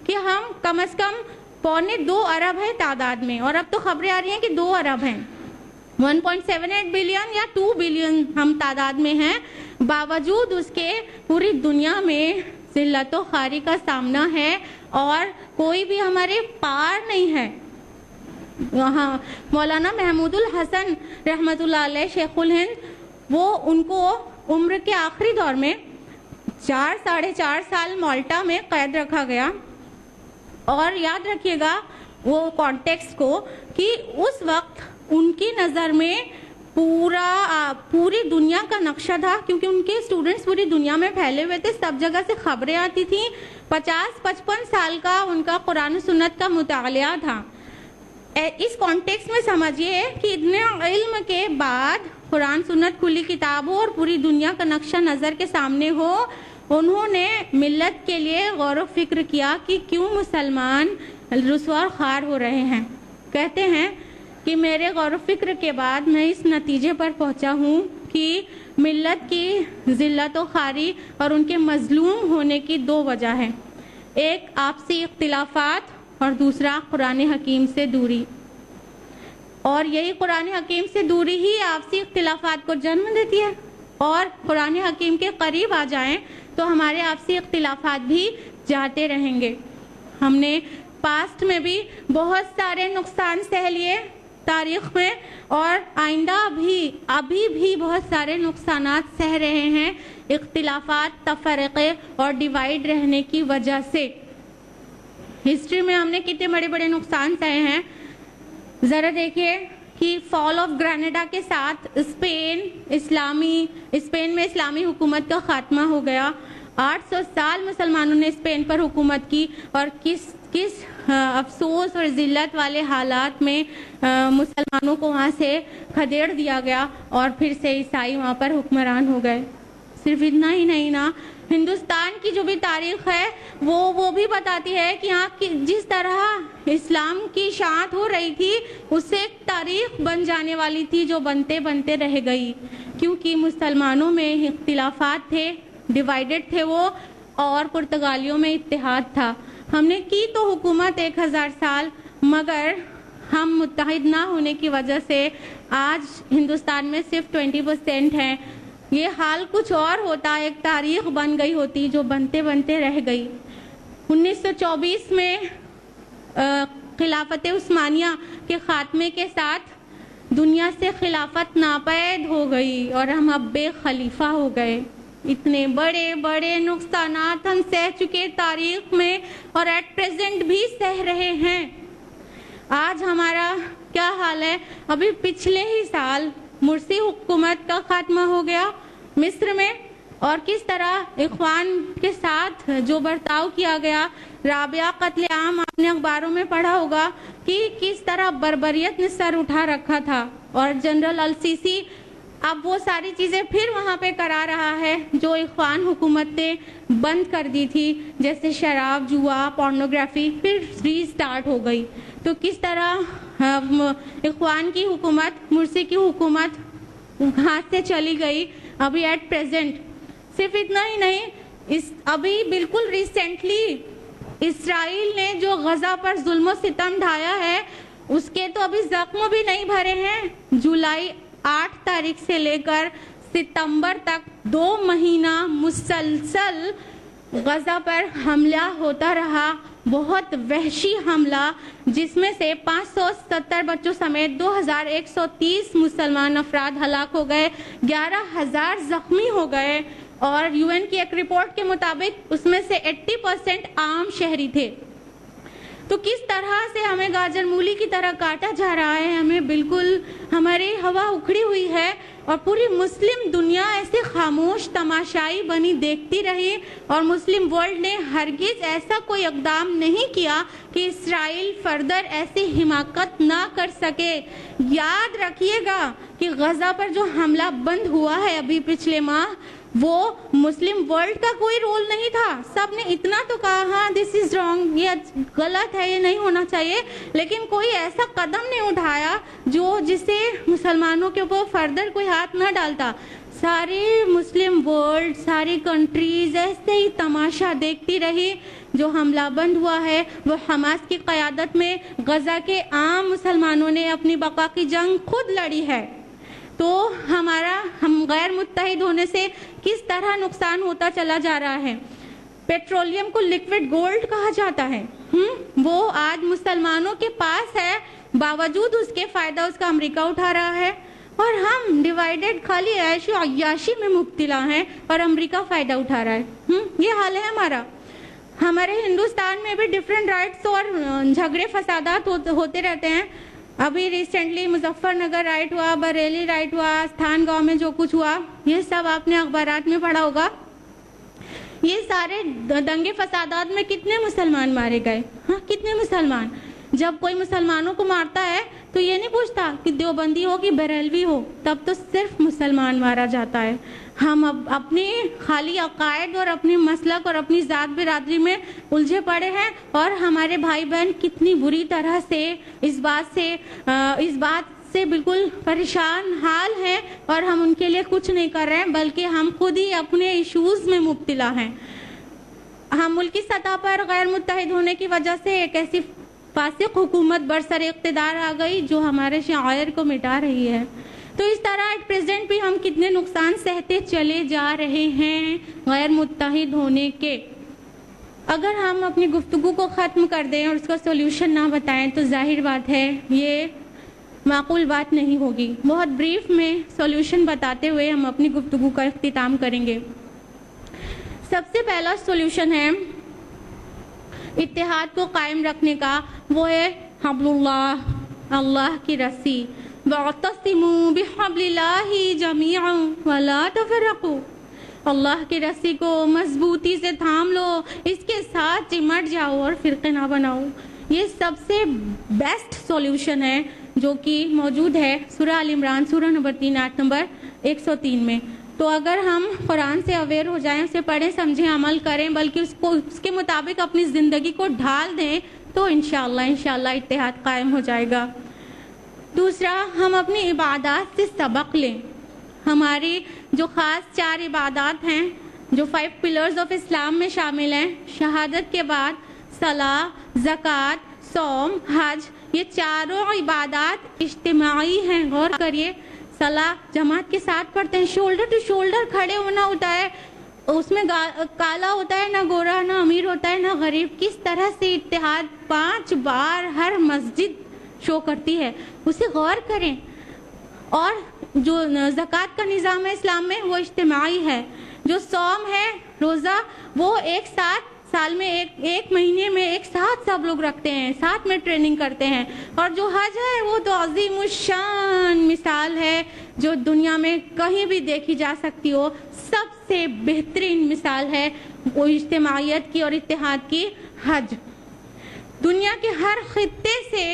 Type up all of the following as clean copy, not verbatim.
کہ ہم کم از کم 1.25 ارب ہے تعداد میں، اور اب تو خبریں آ رہی ہیں کہ 2 ارب ہیں، 1.78 بلین یا 2 بلین ہم تعداد میں ہیں۔ باوجود اس کے پوری دنیا میں ذلت و خواری کا سامنا ہے اور کوئی بھی ہمارے پار نہیں ہے۔ وہاں مولانا محمود الحسن رحمۃ اللہ علیہ شیخ الہند، وہ ان کو عمر کے آخری دور میں 4.5 سال مالٹا میں قید رکھا گیا۔ اور یاد رکھیے گا وہ کانٹیکسٹ کو کہ اس وقت ان کی نظر میں پوری دنیا کا نقشہ تھا، کیونکہ ان کے اسٹوڈنٹس پوری دنیا میں پھیلے ہوئے تھے، سب جگہ سے خبریں آتی تھیں۔ 50-55 سال کا ان کا قرآن و سنت کا مطالعہ تھا۔ اس کانٹیکسٹ میں سمجھیے کہ اتنے علم کے بعد قرآن سنت کھلی کتاب ہو اور پوری دنیا کا نقشہ نظر کے سامنے ہو، انہوں نے ملت کے لیے غور و فکر کیا کہ کیوں مسلمان رسوا اور خوار ہو رہے ہیں۔ کہتے ہیں کہ میرے غور و فکر کے بعد میں اس نتیجے پر پہنچا ہوں کہ ملت کی ذلت و خواری اور ان کے مظلوم ہونے کی 2 وجہ ہیں، ایک آپسی اختلافات اور دوسرا قرآن حکیم سے دوری۔ اور یہی قرآن حکیم سے دوری ہی آپسی اختلافات کو جنم دیتی ہے، اور قرآن حکیم کے قریب آ جائیں تو ہمارے آپسی اختلافات بھی جاتے رہیں گے۔ ہم نے پاسٹ میں بھی بہت سارے نقصان سہ لیے تاریخ میں، اور آئندہ ابھی بھی بہت سارے نقصانات سہ رہے ہیں اختلافات، تفرقے اور ڈیوائیڈ رہنے کی وجہ سے۔ ہسٹری میں ہم نے کتنے بڑے بڑے نقصان سہے ہیں۔ ذرا دیکھیے کہ فال آف گرینیڈا کے ساتھ اسپین میں اسلامی حکومت کا خاتمہ ہو گیا۔ 800 سال مسلمانوں نے اسپین پر حکومت کی، اور کس افسوس اور ذلت والے حالات میں مسلمانوں کو وہاں سے کھدیڑ دیا گیا، اور پھر سے عیسائی وہاں پر حکمران ہو گئے۔ صرف اتنا ہی نہیں نا، ہندوستان کی جو بھی تاریخ ہے وہ بھی بتاتی ہے کہ یہاں جس طرح اسلام کی اشاعت ہو رہی تھی، اس سے ایک تاریخ بن جانے والی تھی جو بنتے بنتے رہ گئی، کیونکہ مسلمانوں میں اختلافات تھے، ڈیوائیڈڈ تھے وہ، اور پرتگالیوں میں اتحاد تھا۔ ہم نے کی تو حکومت 1000 سال، مگر ہم متحد نہ ہونے کی وجہ سے آج ہندوستان میں صرف 20% ہیں۔ یہ حال کچھ اور ہوتا، ایک تاریخ بن گئی ہوتی جو بنتے بنتے رہ گئی۔ 1924 میں خلافت عثمانیہ کے خاتمے کے ساتھ دنیا سے خلافت ناپید ہو گئی اور ہم اب بے خلیفہ ہو گئے۔ اتنے بڑے بڑے نقصانات ہم سہ چکے تاریخ میں، اور ایٹ پریزنٹ بھی سہ رہے ہیں۔ آج ہمارا کیا حال ہے؟ ابھی پچھلے ہی سال مرسی حکومت کا خاتمہ ہو گیا مصر میں، اور کس طرح اخوان کے ساتھ جو برتاؤ کیا گیا، رابعہ قتل عام آپ نے اخباروں میں پڑھا ہوگا کہ کس طرح بربریت نے سر اٹھا رکھا تھا، اور جنرل السیسی اب وہ ساری چیزیں پھر وہاں پہ کرا رہا ہے جو اخوان حکومت نے بند کر دی تھی، جیسے شراب، جوا، پورنوگرافی، پھر ری سٹارٹ ہو گئی۔ تو کس طرح اخوان کی حکومت، مرسی کی حکومت ہاتھ سے چلی گئی ابھی ایٹ پریزنٹ۔ صرف اتنا ہی نہیں، ابھی بالکل ریسنٹلی اسرائیل نے جو غزہ پر ظلم و ستم ڈھایا ہے، اس کے تو ابھی زخم بھی نہیں بھرے ہیں۔ جولائی 8 تاریخ سے لے کر ستمبر تک 2 مہینہ مسلسل غزہ پر حملہ ہوتا رہا، بہت وحشی حملہ، جس میں سے 570 بچوں سمیت 2130 مسلمان افراد ہلاک ہو گئے، 11,000 زخمی ہو گئے، اور یو این کی ایک رپورٹ کے مطابق اس میں سے 80% عام شہری تھے۔ تو کس طرح سے ہمیں گاجر مولی کی طرح کاٹا جا رہا ہے، ہمیں بالکل ہماری ہوا اکھڑی ہوئی ہے، اور پوری مسلم دنیا ایسے خاموش تماشائی بنی دیکھتی رہی، اور مسلم ورلڈ نے ہرگز ایسا کوئی اقدام نہیں کیا کہ اسرائیل فردر ایسی حماقت نہ کر سکے۔ یاد رکھیے گا کہ غزہ پر جو حملہ بند ہوا ہے ابھی پچھلے ماہ، وہ مسلم ورلڈ کا کوئی رول نہیں تھا۔ سب نے اتنا تو کہا ہاں دس از رانگ، یہ غلط ہے، یہ نہیں ہونا چاہیے، لیکن کوئی ایسا قدم نہیں اٹھایا جس سے مسلمانوں کے اوپر فردر کوئی ہاتھ نہ ڈالتا۔ سارے مسلم ورلڈ، ساری کنٹریز ایسے ہی تماشا دیکھتی رہی. جو حملہ بند ہوا ہے وہ حماس کی قیادت میں غزہ کے عام مسلمانوں نے اپنی بقا کی جنگ خود لڑی ہے. تو ہم غیر متحد ہونے سے کس طرح نقصان ہوتا چلا جا رہا ہے. پیٹرولیم کو لیکوڈ گولڈ کہا جاتا ہے. وہ آج مسلمانوں کے پاس ہے، باوجود اس کے فائدہ اس کا امریکہ اٹھا رہا ہے، اور ہم ڈیوائیڈڈ خالی عیش و عیاشی میں مبتلا ہیں اور امریکہ فائدہ اٹھا رہا ہے. یہ حال ہے ہمارا. ہمارے ہندوستان میں بھی ڈیفرنٹ رائٹس اور جھگڑے فسادات ہوتے رہتے ہیں. ابھی ریسنٹلی مظفر نگر رائٹ ہوا، بریلی رائٹ ہوا، استھان گاؤں میں جو کچھ ہوا، یہ سب آپ نے اخبارات میں پڑھا ہوگا. یہ سارے دنگے فسادات میں کتنے مسلمان مارے گئے؟ کتنے مسلمان؟ جب کوئی مسلمانوں کو مارتا ہے تو یہ نہیں پوچھتا کہ دیوبندی ہو کہ بریلوی ہو، تب تو صرف مسلمان مارا جاتا ہے. ہم اب اپنی خالی عقائد اور اپنی مسلک اور اپنی ذات برادری میں الجھے پڑے ہیں، اور ہمارے بھائی بہن کتنی بری طرح سے اس بات سے بالکل پریشان حال ہیں، اور ہم ان کے لیے کچھ نہیں کر رہے ہیں، بلکہ ہم خود ہی اپنے ایشوز میں مبتلا ہیں. ہم ملکی سطح پر غیر متحد ہونے کی وجہ سے ایک ایسی فاسق حکومت برسر اقتدار آ گئی جو ہمارے شعائر کو مٹا رہی ہے. تو اس طرح ایٹ پریزنٹ بھی ہم کتنے نقصان سہتے چلے جا رہے ہیں غیر متحد ہونے کے. اگر ہم اپنی گفتگو کو ختم کر دیں اور اس کا سولوشن نہ بتائیں تو ظاہر بات ہے یہ معقول بات نہیں ہوگی. بہت بریف میں سولوشن بتاتے ہوئے ہم اپنی گفتگو کا اختتام کریں گے. سب سے پہلا سولوشن ہے اتحاد کو قائم رکھنے کا، وہ ہے حبل اللہ، اللہ کی رسی. وَاعْتَصِمُوا بِحَبْلِ اللَّهِ جَمِيعًا وَلَا تَفَرَّقُوا. اللہ کی رسی کو مضبوطی سے تھام لو، اس کے ساتھ چمٹ جاؤ اور فرقے نہ بناؤ. یہ سب سے بیسٹ سولوشن ہے جو کہ موجود ہے سورہ آل عمران سورہ نمبر 3 آیت نمبر 103 میں. تو اگر ہم قرآن سے اویئر ہو جائیں، اسے پڑھیں، سمجھیں، عمل کریں، بلکہ اس کے مطابق اپنی زندگی کو ڈھال دیں، تو انشاءاللہ اتحاد قائم ہو جائے گا. دوسرا، ہم اپنی عبادات سے سبق لیں. ہماری جو خاص 4 عبادات ہیں جو 5 پلرز آف اسلام میں شامل ہیں، شہادت کے بعد صلاۃ، زکوٰۃ، صوم، حج، یہ چاروں عبادات اجتماعی ہیں. غور کریے، صلاۃ جماعت کے ساتھ پڑھتے ہیں، شولڈر ٹو شولڈر کھڑے ہونا ہوتا ہے، اس میں کالا ہوتا ہے، نہ گورا، نہ امیر ہوتا ہے، نہ غریب. کس طرح سے اتحاد 5 بار ہر مسجد شو کرتی ہے، اسے غور کریں. اور جو زکوٰۃ کا نظام ہے اسلام میں وہ اجتماعی ہے. جو صوم ہے، روزہ، وہ ایک ساتھ سال میں ایک مہینے میں ایک ساتھ سب لوگ رکھتے ہیں، ساتھ میں ٹریننگ کرتے ہیں. اور جو حج ہے وہ تو عظیم الشان مثال ہے جو دنیا میں کہیں بھی دیکھی جا سکتی ہو. سب سے بہترین مثال ہے وہ اجتماعیت کی اور اتحاد کی، حج. دنیا کے ہر خطے سے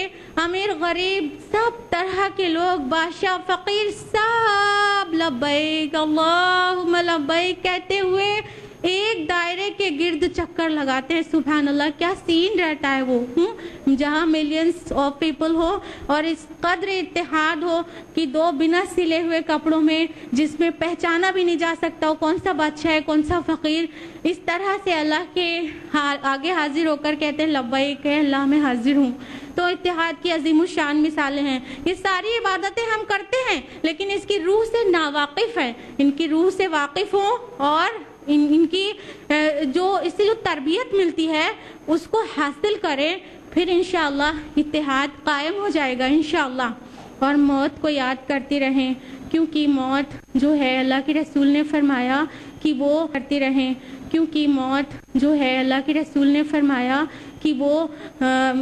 امیر غریب سب طرح کے لوگ، بادشاہ فقیر، سب لبیک اللہم لبیک کہتے ہوئے ایک دائرے کے گرد چکر لگاتے ہیں. سبحان اللہ، کیا سین رہتا ہے وہ، جہاں ملینز آف پیپل ہو اور اس قدر اتحاد ہو کہ 2 بنا سلے ہوئے کپڑوں میں، جس میں پہچانا بھی نہیں جا سکتا وہ کون سا بادشاہ ہے کون سا فقیر، اس طرح سے اللہ کے آگے حاضر ہو کر کہتے ہیں لبیک ہے اللہ، میں حاضر ہوں. تو اتحاد کی عظیم الشان مثالیں ہیں. یہ ساری عبادتیں ہم کرتے ہیں لیکن اس کی روح سے ناواقف ہیں. ان کی روح سے واقف ہوں اور ان کی جو اس سے جو تربیت ملتی ہے اس کو حاصل کریں، پھر انشاءاللہ اتحاد قائم ہو جائے گا انشاءاللہ. اور موت کو یاد کرتی رہیں، کیونکہ موت جو ہے اللہ کے رسول نے فرمایا کہ وہ کرتی رہیں، کیونکہ موت جو ہے اللہ کے رسول نے فرمایا کہ وہ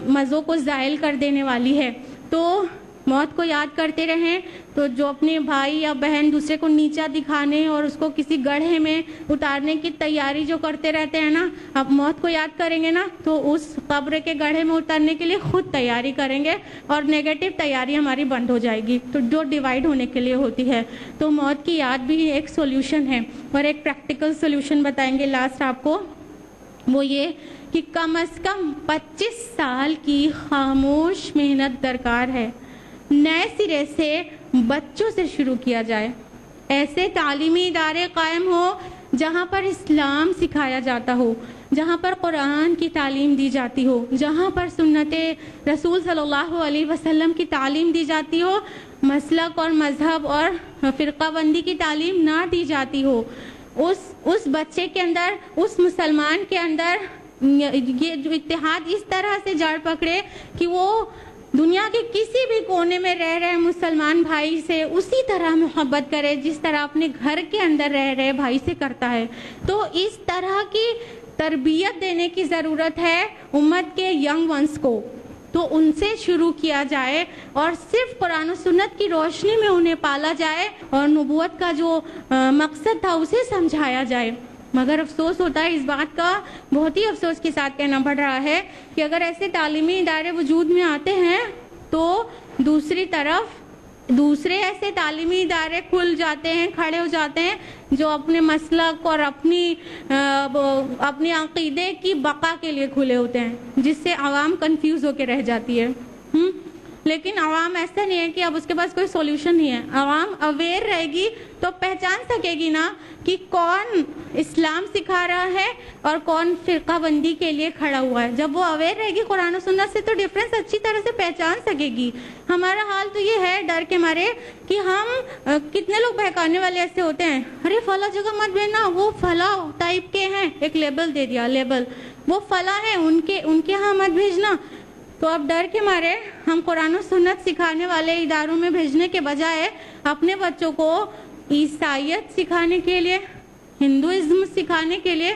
مزوں کو زائل کر دینے والی ہے. تو موت کو یاد کرتے رہیں. تو جو اپنے بھائی یا بہن دوسرے کو نیچا دکھانے اور اس کو کسی گڑھے میں اتارنے کی تیاری جو کرتے رہتے ہیں نا، اب موت کو یاد کریں گے نا تو اس قبر کے گڑھے میں اترنے کے لیے خود تیاری کریں گے اور نیگیٹو تیاری ہماری بند ہو جائے گی، تو جو ڈیوائیڈ ہونے کے لیے ہوتی ہے. تو موت کی یاد بھی ایک سولوشن ہے. اور ایک پریکٹیکل سولوشن بتائیں گے لاسٹ آپ کو، وہ یہ کہ کم از کم 25 سال کی خاموش محنت درکار ہے. نئے سرے سے بچوں سے شروع کیا جائے. ایسے تعلیمی ادارے قائم ہو جہاں پر اسلام سکھایا جاتا ہو، جہاں پر قرآن کی تعلیم دی جاتی ہو، جہاں پر سنت رسول صلی اللہ علیہ وسلم کی تعلیم دی جاتی ہو، مسلک اور مذہب اور فرقہ بندی کی تعلیم نہ دی جاتی ہو. اس بچے کے اندر، اس مسلمان کے اندر یہ جو اتحاد اس طرح سے جڑ پکڑے کہ وہ دنیا کے کسی بھی کونے میں رہ رہے مسلمان بھائی سے اسی طرح محبت کرے جس طرح اپنے گھر کے اندر رہ رہے بھائی سے کرتا ہے. تو اس طرح کی تربیت دینے کی ضرورت ہے امت کے ینگ ونس کو. تو ان سے شروع کیا جائے اور صرف قرآن و سنت کی روشنی میں انہیں پالا جائے اور نبوت کا جو مقصد تھا اسے سمجھایا جائے. مگر افسوس ہوتا ہے اس بات کا، بہت ہی افسوس کے ساتھ کہنا پڑ رہا ہے کہ اگر ایسے تعلیمی ادارے وجود میں آتے ہیں تو دوسری طرف دوسرے ایسے تعلیمی ادارے کھل جاتے ہیں، کھڑے ہو جاتے ہیں جو اپنے مسلک اور اپنی عقیدے کی بقا کے لیے کھلے ہوتے ہیں، جس سے عوام کنفیوز ہو کے رہ جاتی ہے. لیکن عوام ایسا نہیں ہے کہ اب اس کے پاس کوئی سولوشن نہیں ہے. عوام اویئر رہے گی تو پہچان سکے گی نا کہ کون اسلام سکھا رہا ہے اور کون فرقہ بندی کے لیے کھڑا ہوا ہے. جب وہ اویئر رہے گی قرآن و سنت سے تو ڈفرینس اچھی طرح سے پہچان سکے گی. ہمارا حال تو یہ ہے ڈر کے مارے کہ ہم کتنے لوگ بہکانے والے ایسے ہوتے ہیں، ارے فلاں جگہ مت بھیجنا، وہ فلاں ٹائپ کے ہیں، ایک لیبل دے دیا، لیبل وہ فلاں ہیں، ان کے ہاں مت بھیجنا. تو اب ڈر کے مارے ہم قرآن و سنت سکھانے والے اداروں میں بھیجنے کے بجائے اپنے بچوں کو عیسائیت سکھانے کے لیے، ہندوازم سکھانے کے لیے،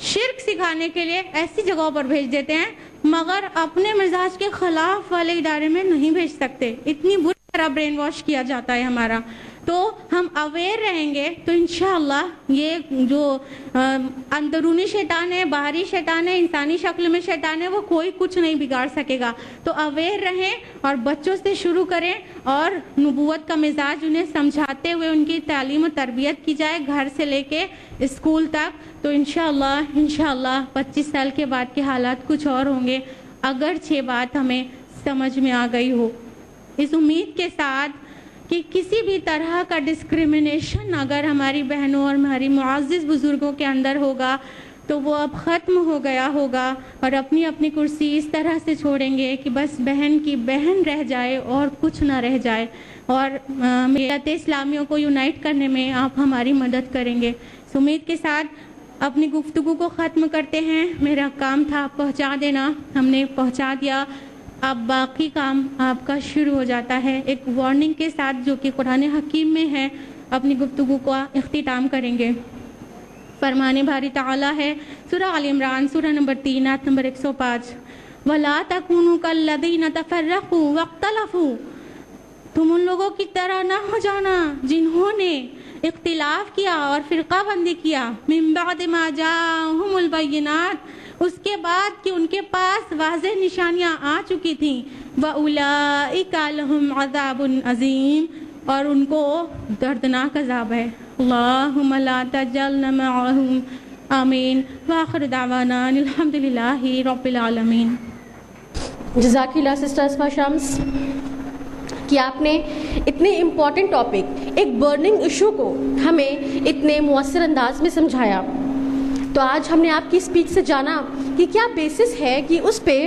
شرک سکھانے کے لیے ایسی جگہوں پر بھیج دیتے ہیں، مگر اپنے مزاج کے خلاف والے ادارے میں نہیں بھیج سکتے. اتنی بری طرح برین واش کیا جاتا ہے ہمارا. تو ہم اویئر رہیں گے تو انشاءاللہ یہ جو اندرونی شیطان ہے، باہری شیطان ہے، انسانی شکل میں شیطان ہے، وہ کوئی کچھ نہیں بگاڑ سکے گا. تو اویئر رہیں اور بچوں سے شروع کریں اور نبوت کا مزاج انہیں سمجھاتے ہوئے ان کی تعلیم و تربیت کی جائے گھر سے لے کے اسکول تک. تو انشاءاللہ 25 سال کے بعد کے حالات کچھ اور ہوں گے اگرچہ بات ہمیں سمجھ میں آ گئی ہو. اس امید کے ساتھ کہ کسی بھی طرح کا ڈسکریمنیشن اگر ہماری بہنوں اور ہماری معزز بزرگوں کے اندر ہوگا تو وہ اب ختم ہو گیا ہوگا اور اپنی اپنی کرسی اس طرح سے چھوڑیں گے کہ بس بہن کی بہن رہ جائے اور کچھ نہ رہ جائے. اور ملت اسلامیوں کو یونائٹ کرنے میں آپ ہماری مدد کریں گے. اس امید کے ساتھ اپنی گفتگو کو ختم کرتے ہیں. میرا کام تھا پہنچا دینا، ہم نے پہنچا دیا. اب باقی کام آپ کا شروع ہو جاتا ہے. ایک وارننگ کے ساتھ جو کہ قرآن حکیم میں ہے اپنی گفتگو کا اختتام کریں گے. فرمان باری تعالیٰ ہے سورہ آل عمران سورہ نمبر 3 آیت نمبر 105، وَلَا تَكُونُوا كَالَّذِينَ تَفَرَّقُوا وَاخْتَلَفُوا. تم ان لوگوں کی طرح نہ ہو جانا جنہوں نے اختلاف کیا اور فرقہ بندی کیا، مِن بَعْدِ مَا جَاءَهُمُ الْبَيِّنَاتُ، اس کے بعد کہ ان کے پاس واضح نشانیاں آ چکی تھیں، وَأُولَئِكَ لَهُمْ عَذَابٌ عَظِيمٌ، اور ان کو دردناک عذاب ہے. اللہم لا تجعلنا معہم، آمین. وآخر دعوانا الحمد للہ رب العالمین. جزاک اللہ سسٹر اسماء شمس کہ آپ نے اتنے امپورٹنٹ ٹاپک، ایک برننگ ایشو کو ہمیں اتنے مؤثر انداز میں سمجھایا. تو آج ہم نے آپ کی اسپیچ سے جانا کہ کیا بیسس ہے کہ اس پہ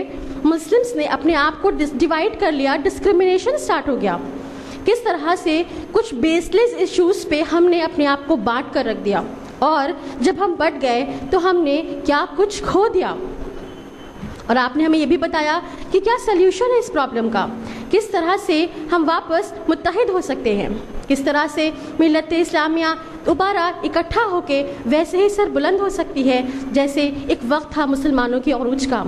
مسلمس نے اپنے آپ کو ڈیوائڈ کر لیا، ڈسکریمنیشن سٹارٹ ہو گیا. کس طرح سے کچھ بیس لیس ایشوز پہ ہم نے اپنے آپ کو بانٹ کر رکھ دیا، اور جب ہم بٹ گئے تو ہم نے کیا کچھ کھو دیا. اور آپ نے ہمیں یہ بھی بتایا کہ کیا سلیوشن ہے اس پرابلم کا، کس طرح سے ہم واپس متحد ہو سکتے ہیں، کس طرح سے ملت اسلامیہ دوبارہ اکٹھا ہو کے ویسے ہی سر بلند ہو سکتی ہے جیسے ایک وقت تھا مسلمانوں کی عروج کا.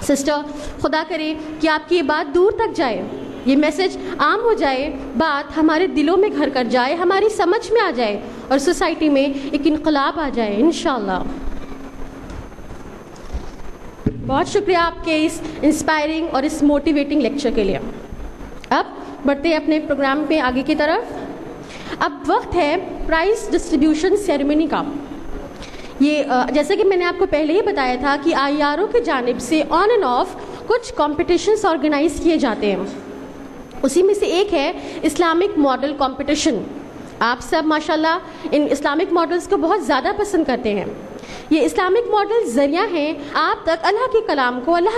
سسٹر خدا کرے کہ آپ کی یہ بات دور تک جائے، یہ میسج عام ہو جائے، بات ہمارے دلوں میں گھر کر جائے، ہماری سمجھ میں آ جائے اور سوسائٹی میں ایک انقلاب آ جائے انشاءاللہ. بہت شکریہ آپ کے اس انسپائرنگ اور اس موٹیویٹنگ لیکچر کے لیے. اب بڑھتے ہیں اپنے پروگرام پہ آگے کی طرف. اب وقت ہے پرائز ڈسٹریبیوشن سیریمنی کا. یہ جیسے کہ میں نے آپ کو پہلے ہی بتایا تھا کہ IRO کی جانب سے آن اینڈ آف کچھ کمپٹیشنس آرگنائز کیے جاتے ہیں. اسی میں سے ایک ہے اسلامک ماڈل کمپٹیشن. آپ سب ماشاءاللہ ان اسلامک ماڈلز کو بہت زیادہ پسند کرتے ہیں. یہ اسلامک ماڈل ذریعہ ہیں آپ تک اللہ کے کلام کو، اللہ